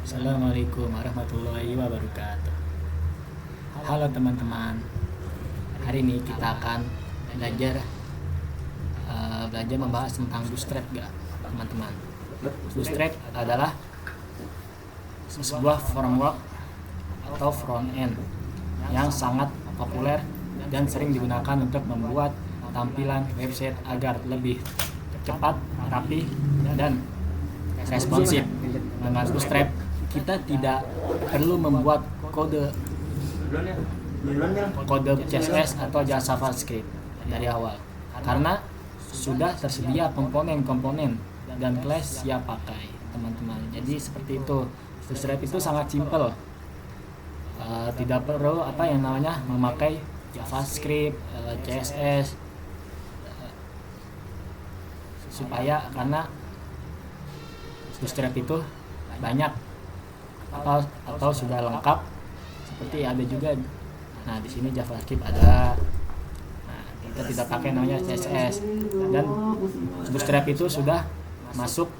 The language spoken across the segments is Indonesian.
Assalamualaikum warahmatullahi wabarakatuh. Halo teman-teman. Hari ini kita akan belajar membahas tentang bootstrap gak, teman-teman. Bootstrap adalah sebuah framework atau front end yang sangat populer dan sering digunakan untuk membuat tampilan website agar lebih cepat, rapi, dan responsif. Dengan bootstrap kita tidak perlu membuat kode CSS atau JavaScript dari awal karena sudah tersedia komponen-komponen dan class siap pakai, teman-teman. Jadi seperti itu. Bootstrap itu sangat simple. Tidak perlu memakai JavaScript, CSS karena bootstrap itu banyak atau sudah lengkap, seperti ada juga. Nah, di sini JavaScript ada. Nah, kita tidak pakai namanya CSS, dan bootstrap itu sudah masuk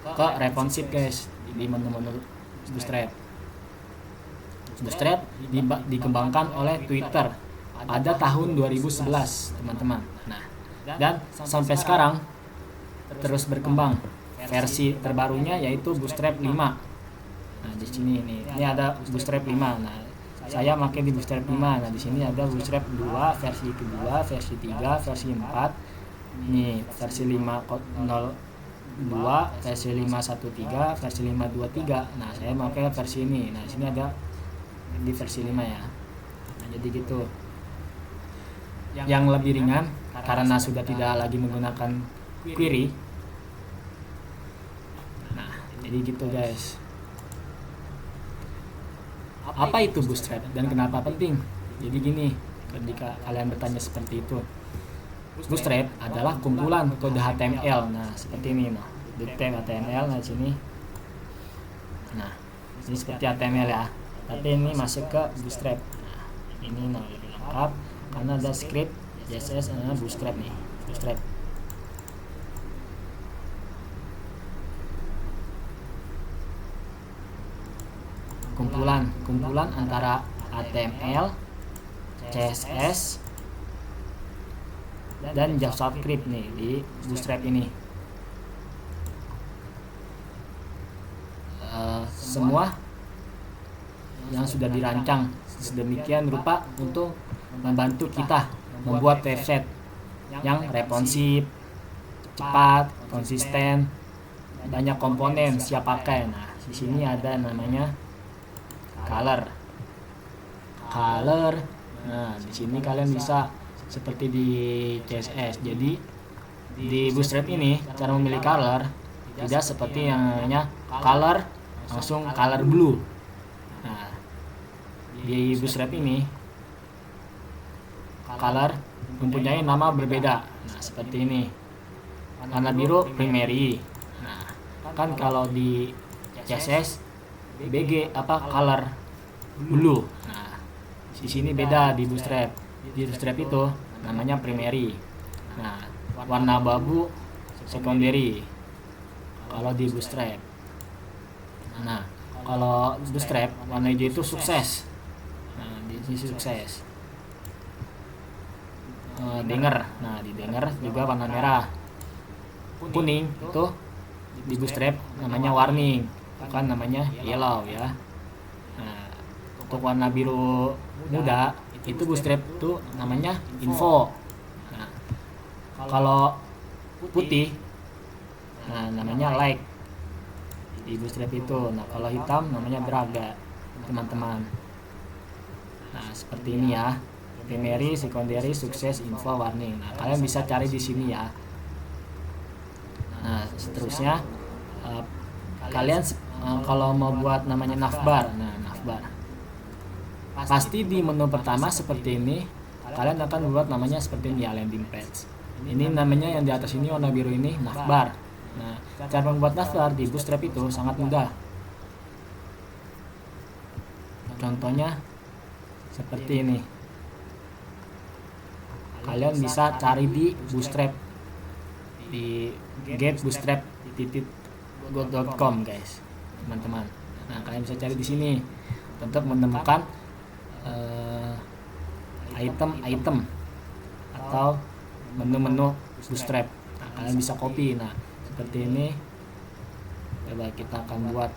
ke responsive, guys, di menu-menu bootstrap. Bootstrap dikembangkan oleh Twitter pada tahun 2011, teman-teman. Nah, dan sampai sekarang terus berkembang. Versi terbarunya yaitu Bootstrap 5. Nah, di sini ini ada Bootstrap 5. Nah, saya pakai di Bootstrap 5. Nah, di sini ada Bootstrap 2, versi kedua, versi 3, versi 4. Ini versi 5.02, versi 5.13, versi 5.23. Nah, saya pakai versi ini. Nah, di sini ada di versi 5 ya. Nah, jadi gitu. Yang lebih ringan karena sudah tidak lagi menggunakan query. Jadi gitu, guys. Apa itu bootstrap dan kenapa penting? Jadi gini, ketika kalian bertanya seperti itu, bootstrap adalah kumpulan kode HTML. Nah, seperti ini, detail HTML. Nah, sini. Nah, ini seperti HTML ya. Tapi ini masuk ke bootstrap. Nah, ini lebih lengkap karena ada script CSS, bootstrap nih, bootstrap. Kumpulan antara HTML, CSS, dan JavaScript nih di bootstrap ini. Semua yang sudah dirancang sedemikian rupa untuk membantu kita membuat website yang responsif, cepat, konsisten, banyak komponen siap pakai. Nah, di sini ada namanya color. Nah, di sini kalian bisa seperti di CSS. Jadi di bootstrap ini cara memilih color tidak seperti yang namanya color langsung color blue. Nah, di bootstrap ini color mempunyai nama berbeda. Nah, seperti ini. Warna biru primary. Nah, kan kalau di CSS color blue. Nah, di sini beda di bootstrap. Di bootstrap itu namanya primary. Nah, warna abu secondary kalau di bootstrap. Nah, kalau bootstrap warna hijau itu sukses. Nah, di sini sukses. Denger. Nah, di denger juga warna merah. Kuning itu di bootstrap namanya warning, bukan namanya yellow ya. Nah, untuk warna biru muda itu bootstrap itu namanya info. Nah, kalau putih namanya like di bootstrap itu. Nah, kalau hitam namanya braga, teman-teman. Nah, seperti ini ya. Primary, secondary, sukses, info, warning. Nah, kalian bisa cari di sini ya. Nah, seterusnya kalian kalau mau buat namanya navbar. Nah, navbar pasti di menu pertama seperti ini kalian akan buat namanya seperti ini ya, landing page. Ini namanya yang di atas ini warna biru ini navbar. Nah, cara membuat navbar di bootstrap itu sangat mudah. Contohnya seperti ini. Kalian bisa cari di bootstrap di getbootstrap.com, guys, teman-teman. Nah, kalian bisa cari di sini untuk menemukan item-item atau menu-menu Bootstrap. Nah, kalian bisa copy. Nah, seperti ini. Coba kita akan buat.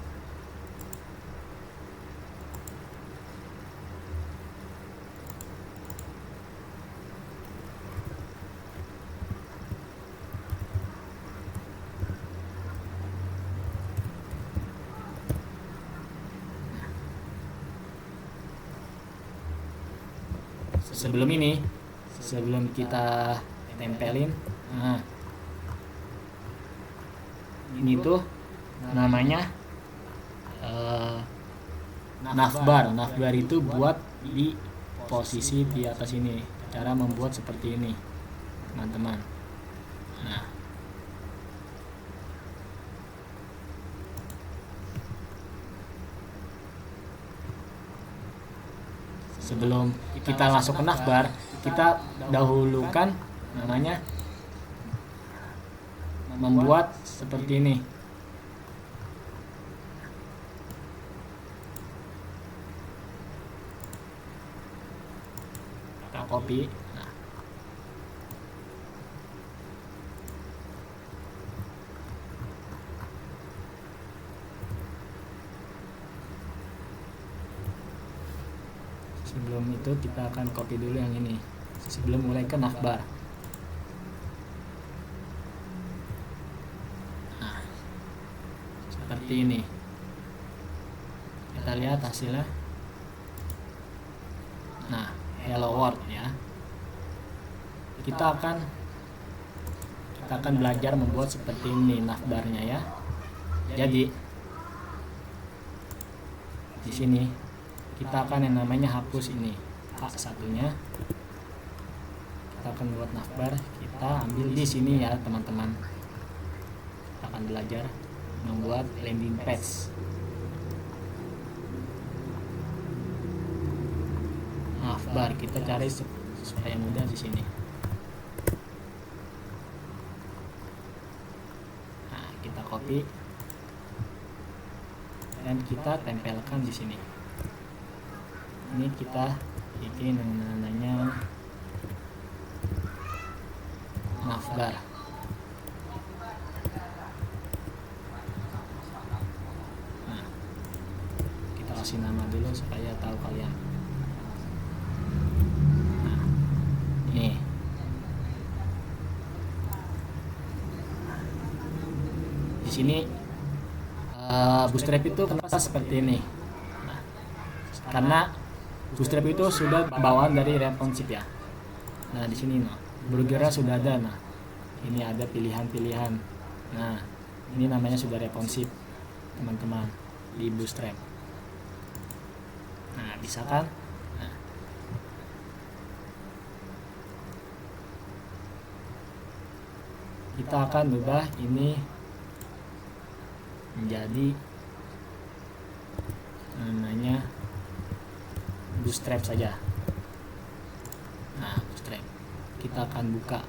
Sebelum kita tempelin, nah ini tuh namanya navbar. Navbar itu buat di posisi di atas ini. Cara membuat seperti ini, teman-teman. Nah, sebelum kita langsung ke navbar, kita dahulukan namanya membuat seperti ini. Kita copy. Nah, sebelum itu kita akan copy dulu yang ini sebelum mulai ke navbar. Nah, seperti ini. Kita lihat hasilnya. Nah, hello world ya. Kita akan belajar membuat seperti ini navbarnya ya. Jadi di sini kita akan yang namanya hapus ini H1-nya. Kita akan buat navbar, kita ambil di sini ya teman-teman. Kita akan belajar membuat landing page. Navbar kita cari supaya mudah di sini. Nah, kita copy dan kita tempelkan di sini. Ini kita bikin yang namanya navbar. Nah, kita kasih nama dulu supaya tahu kalian. Nah, ini di sini Bootstrap itu kenapa seperti ini? Nah, karena Bootstrap itu sudah bawaan dari responsive ya. Nah, di sini burgernya sudah ada. Nah, ini ada pilihan-pilihan. Nah, ini namanya sudah responsive teman-teman di Bootstrap. Nah, bisa kan? Nah, kita akan ubah ini menjadi namanya Bootstrap saja. Nah, Bootstrap kita akan buka.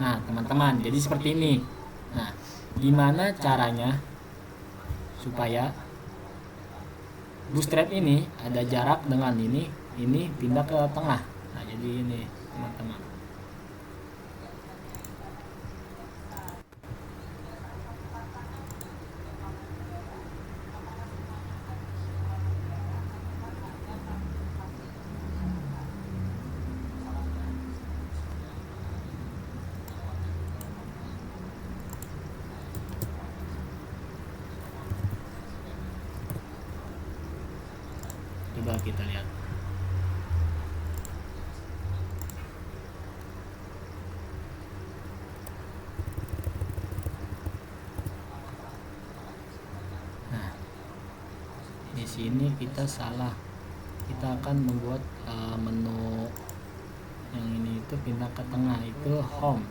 Nah, teman-teman, jadi seperti ini. Nah, gimana caranya supaya Bootstrap ini ada jarak dengan ini pindah ke tengah. Nah, jadi ini teman-teman. Coba kita lihat. Nah, di sini kita salah. Kita akan membuat menu yang ini itu pindah ke tengah, itu home.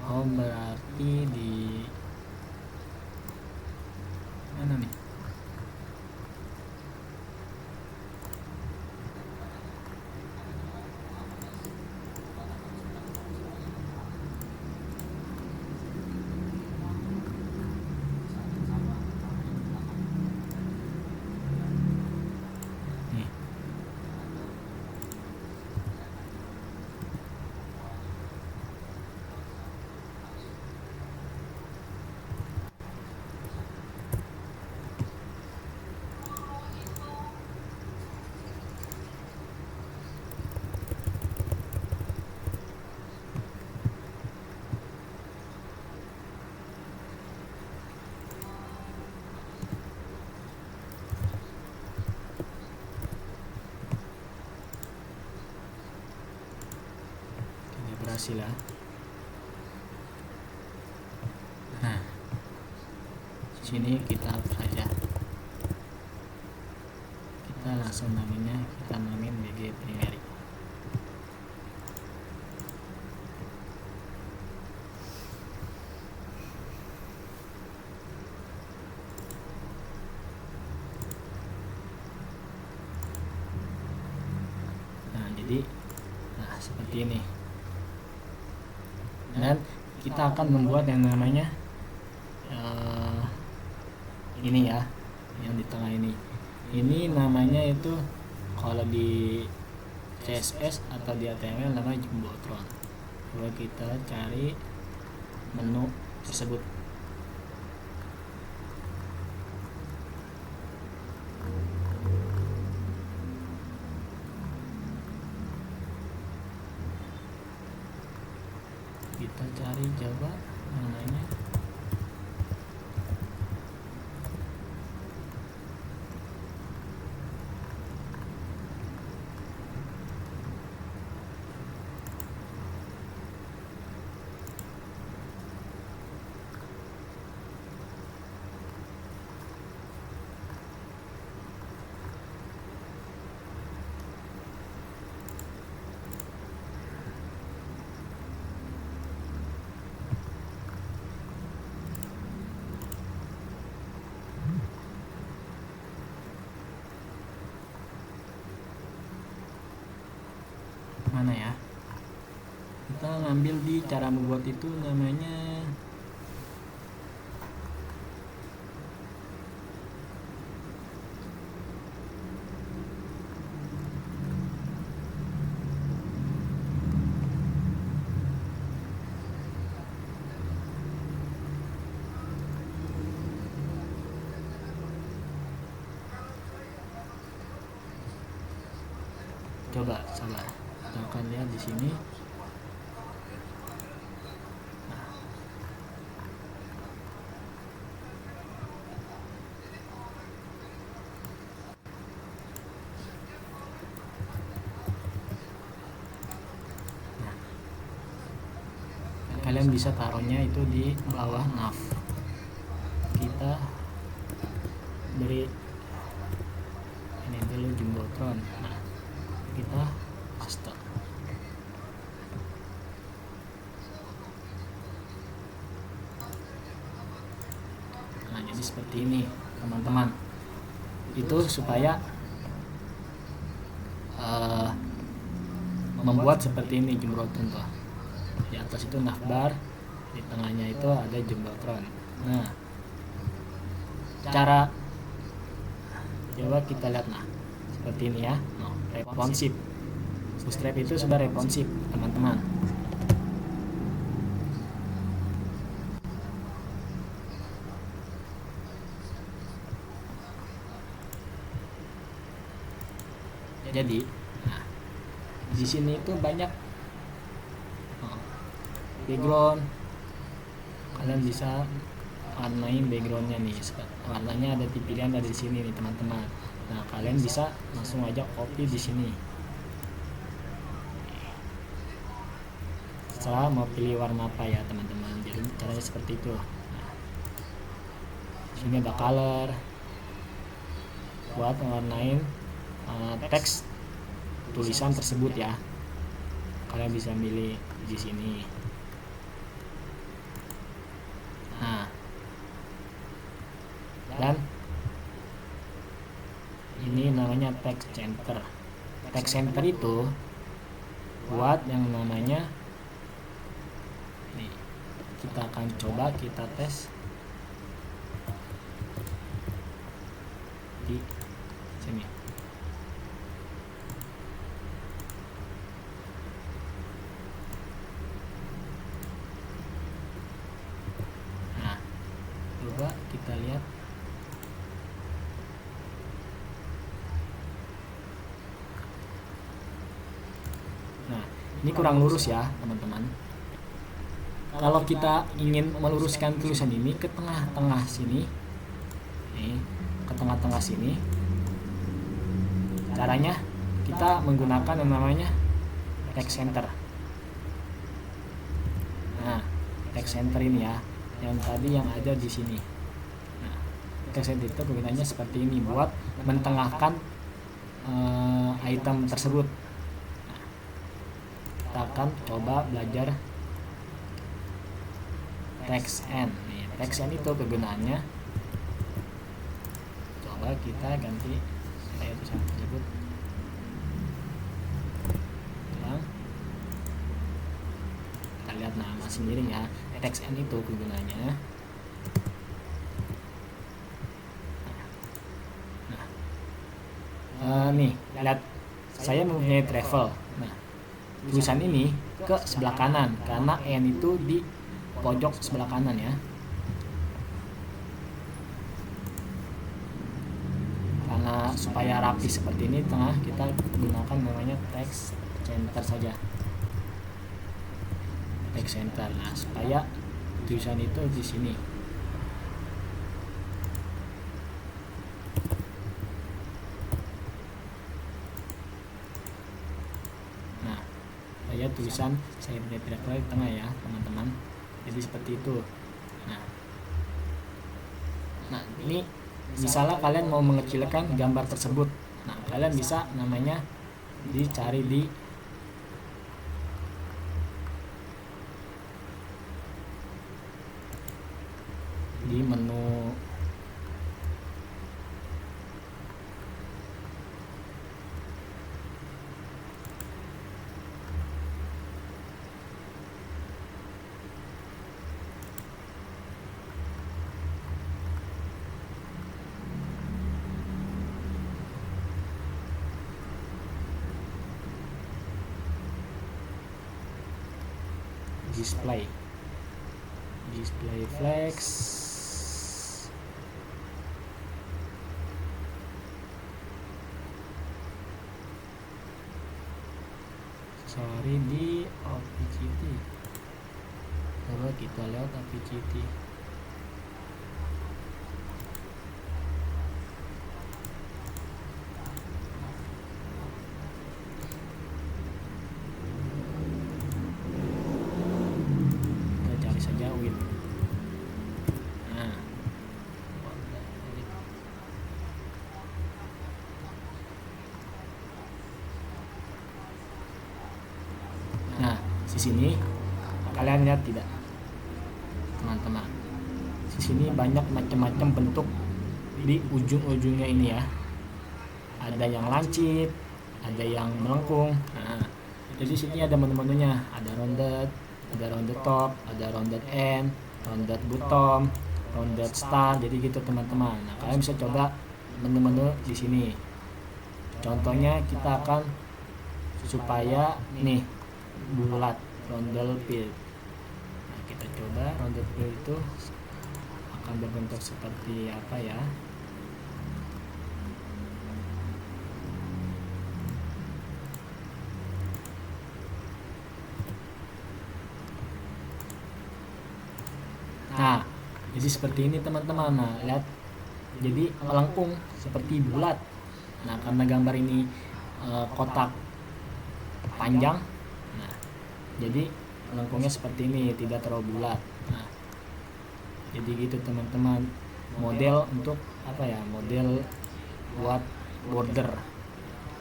Home berarti di mana nih? berhasil ya. Nah, sini kita hapus saja. Kita langsung kita namain BG primary. Nah, seperti ini. Dan kita akan membuat yang namanya ini ya, yang di tengah ini. Ini namanya itu kalau di CSS atau di HTML namanya jumbotron. Coba kita cari menu tersebut. Kita cari coba namanya. Mana ya? Kita ngambil di cara membuat itu namanya coba salah. Kita akan lihat di sini. Kalian bisa taruhnya itu di bawah nav. Kita beri ini dulu jumbotron. Nah, kita paste. Nah, jadi seperti ini teman-teman. Itu supaya membuat seperti ini jumbotron tuh. Di atas itu navbar, di tengahnya itu ada jumbotron. Nah, cara coba kita lihat, nah seperti ini ya. Responsive. Bootstrap itu sudah responsif teman-teman. Jadi, nah, di sini itu banyak background. Kalian bisa warnain backgroundnya nih. Warnanya ada di pilihan dari sini nih teman-teman. Nah, kalian bisa langsung aja copy di sini. Terserah mau pilih warna apa ya teman-teman. Jadi caranya seperti itu. Nah, sini ada color buat mewarnain teks tulisan tersebut ya. Kalian bisa milih di sini. Nah, dan ini namanya text center. Text center itu buat yang namanya nih, kita akan coba kita tes di sini. Nah, coba kita lihat. Nah, ini kurang lurus ya teman-teman. Kalau kita ingin meluruskan tulisan ini ke tengah-tengah sini, nih, ke tengah-tengah sini, caranya kita menggunakan yang namanya text center. text center ini ya, yang tadi yang ada di sini. Nah, text center itu gunanya seperti ini buat mentengahkan item tersebut. Nah, kita akan coba belajar text end. Text end itu kegunaannya, coba kita ganti supaya tulisan tersebut hilang. Kita lihat nama sendiri ya, text end itu kegunaannya. Nih lihat, saya mempunyai travel. Nah, tulisan ini ke sebelah kanan karena N itu di pojok sebelah kanan ya. Karena supaya rapi seperti ini tengah, kita gunakan namanya text center saja. Text center. Nah, supaya tulisan itu di sini. Ya, tulisan saya tidak di tengah ya teman-teman, jadi seperti itu. Nah ini misalnya kalian mau mengecilkan gambar tersebut, nah kalian bisa namanya dicari di menu display flex. Sorry, di OPGT. Coba kita lihat OPGT. Di sini kalian lihat tidak teman-teman, di sini banyak macam-macam bentuk di ujung-ujungnya ini ya, ada yang lancip, ada yang melengkung. Nah, jadi sini ada menu-menunya, ada rounded top, ada rounded end, rounded bottom, rounded start, jadi gitu teman-teman. Nah, kalian bisa coba menu-menu di sini. Contohnya kita akan supaya nih bulat, roundel fill. Nah, kita coba roundel fill itu akan berbentuk seperti apa ya. Nah, jadi seperti ini teman-teman. Nah, lihat, jadi melengkung seperti bulat. Nah, karena gambar ini kotak panjang, nah jadi melengkungnya seperti ini, tidak terlalu bulat. Nah, jadi gitu teman-teman, model untuk apa ya, model buat border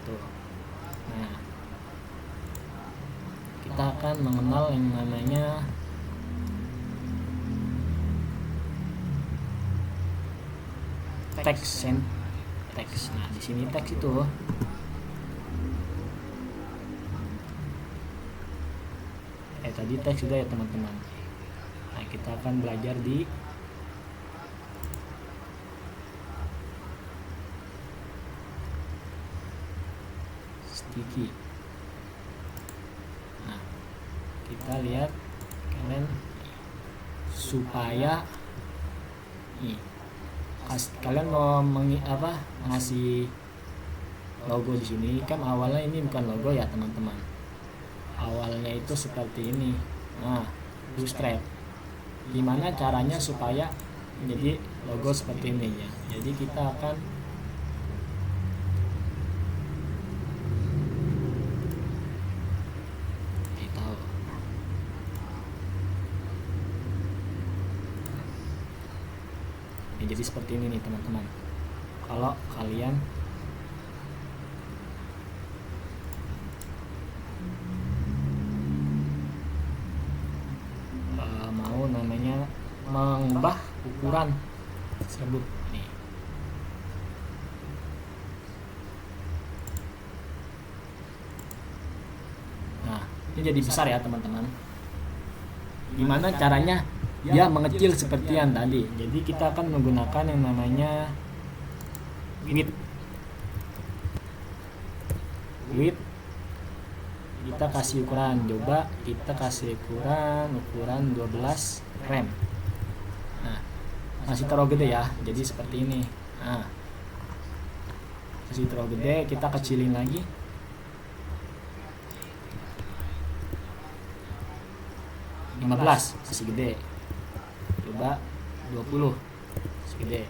tuh. Nah, kita akan mengenal yang namanya text. Nah, di sini teks itu tadi teks sudah ya teman-teman. Nah, kita akan belajar di sticky. Nah, kita lihat kalian supaya nih kalian mau ngasih logo di sini, kan awalnya ini bukan logo ya teman-teman, awalnya itu seperti ini. Nah, bootstrap, gimana caranya supaya menjadi logo seperti ini ya. Jadi kita akan jadi seperti ini nih teman-teman. Kalau kalian mau namanya mengubah ukuran tersebut nih. Nah, ini jadi besar ya teman-teman. Gimana caranya dia mengecil seperti yang tadi? Jadi kita akan menggunakan yang namanya width. Kita kasih ukuran, coba kita kasih ukuran 12 rem. Nah, masih terlalu gede ya, jadi seperti ini. Nah, masih terlalu gede, kita kecilin lagi. masih gede. Coba 20, masih gede.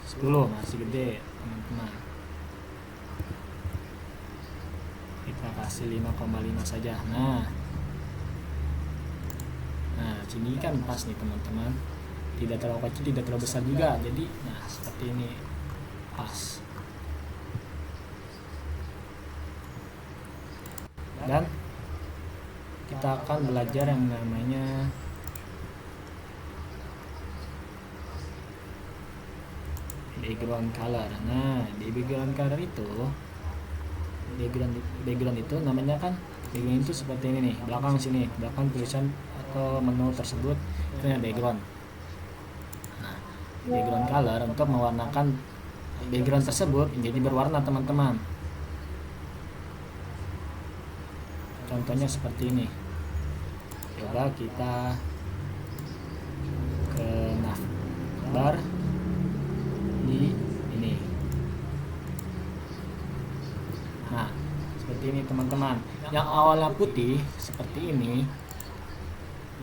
10 masih gede teman-teman. Kita kasih 5,5 saja. Nah, sini kan pas nih teman-teman, tidak terlalu kecil, tidak terlalu besar juga. Jadi nah seperti ini pas. Dan kita akan belajar yang namanya background color. Nah, di background color itu background itu namanya kan, background itu seperti ini nih, belakang sini, belakang tulisan atau menu tersebut itu yang background. Nah, background color untuk mewarnakan background tersebut menjadi berwarna teman-teman. Contohnya seperti ini. Coba kita ke navbar di ini. Nah, seperti ini teman-teman. Yang awalnya putih seperti ini.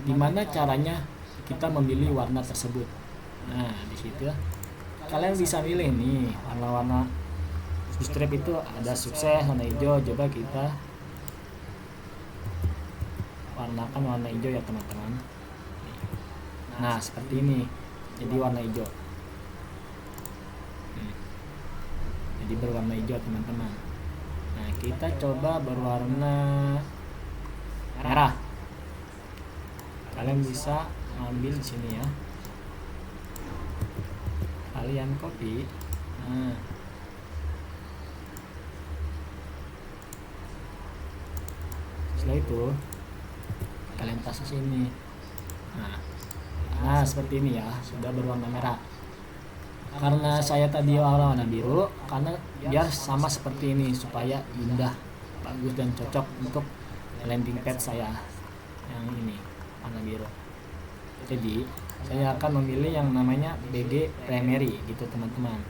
Gimana caranya kita memilih warna tersebut? Nah, di situ kalian bisa milih nih warna-warna strip itu ada sukses, warna hijau. Coba kita warnakan warna hijau ya teman-teman. Nah, seperti ini. Jadi warna hijau. Jadi berwarna hijau teman-teman. Nah, kita coba berwarna merah. Kalian bisa ambil di sini ya. Kalian copy. Nah, setelah itu kalian tas ke sini. Nah, seperti ini ya, sudah berwarna merah. Karena saya tadi warna biru, karena biar sama seperti ini supaya indah, bagus dan cocok untuk landing pad saya yang ini warna biru. Jadi saya akan memilih yang namanya BG Primary gitu teman-teman.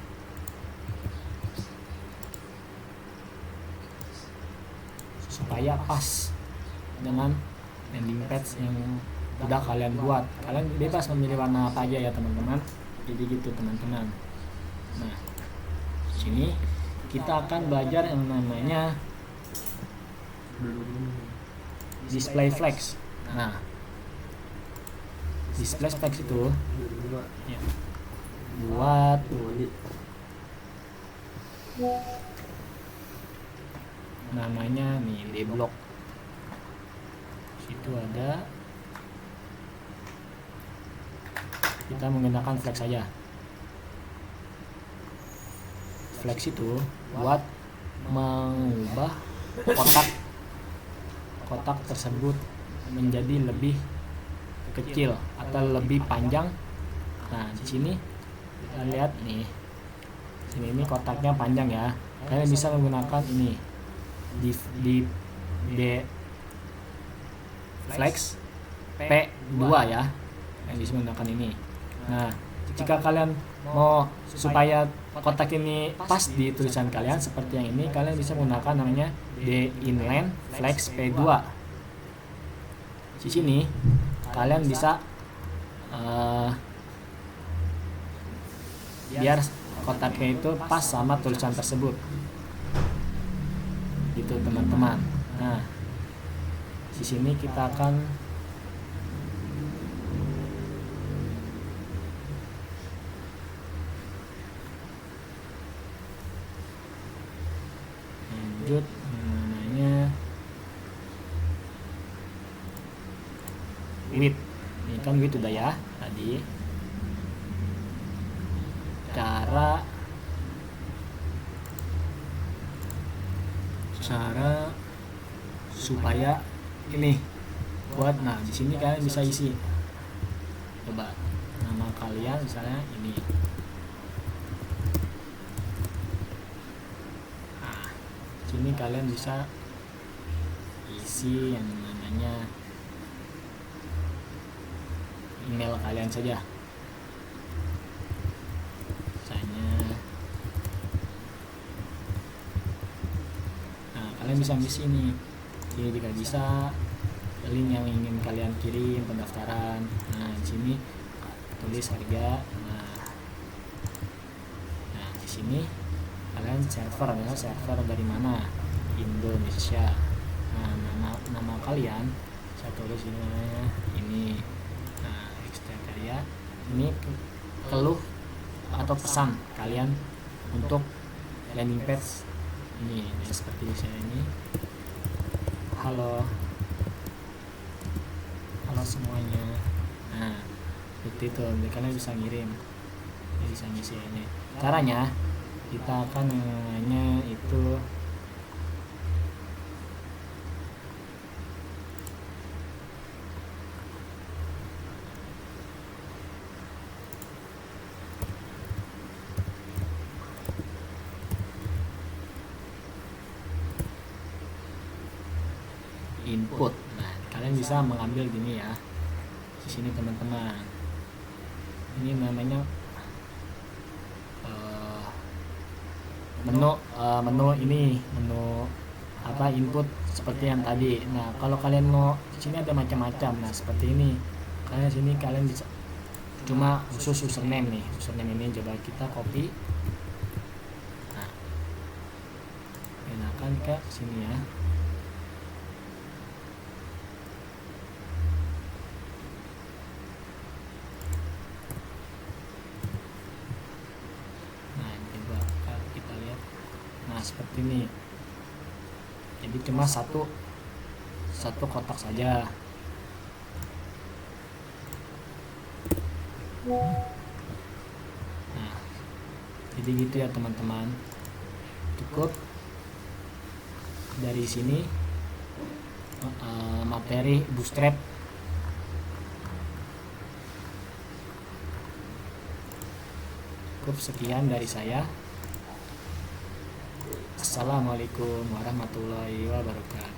Supaya pas dengan landing pads yang udah kalian buat. Kalian bebas memilih warna apa aja ya teman-teman. Jadi gitu teman-teman. Nah, sini kita akan belajar yang namanya display flex. Nah, display flex itu ya, buat namanya nih di blok. Situ ada, kita menggunakan flex saja. Flex itu buat mengubah kotak tersebut menjadi lebih kecil atau lebih panjang. Nah, di sini kita lihat nih. Ini kotaknya panjang ya. Kalian bisa menggunakan ini di flex P2 ya. Yang bisa menggunakan ini. Nah, jika kalian mau supaya kotak ini pas di tulisan kalian seperti yang ini, kalian bisa menggunakan namanya D inline flex P2. Di sini kalian bisa biar kotaknya itu pas sama tulisan tersebut gitu teman-teman. Nah, di sini kita akan lanjut namanya width. Ini kan width udah ya tadi. Cara supaya ini buat, nah di sini kalian bisa isi, coba nama kalian misalnya ini. Nah sini kalian bisa isi yang namanya email kalian saja misalnya. Nah kalian bisa ngisi nih. Jadi jika bisa link yang ingin kalian kirim pendaftaran. Nah di sini tulis harga. Nah di sini kalian server, ya server dari mana, Indonesia. Nah nama kalian saya tulis ini namanya ini. Nah kriteria ini keluh atau pesan kalian untuk landing page ini. Jadi seperti saya ini, halo semuanya. Nah seperti itu, kalian bisa ngirim, bisa ngisi ini. Caranya kita akan namanya itu input. Nah kalian bisa mengambil gini ya di sini teman-teman. Ini namanya menu ini, menu apa, input seperti yang tadi. Nah kalau kalian mau di sini ada macam-macam. Nah seperti ini, kalian bisa cuma khusus username nih. Username ini coba kita copy. Nah enakan ke sini ya. Seperti ini. Jadi cuma satu kotak saja. Nah jadi gitu ya teman-teman, cukup dari sini materi Bootstrap. Cukup sekian dari saya. Assalamualaikum warahmatullahi wabarakatuh.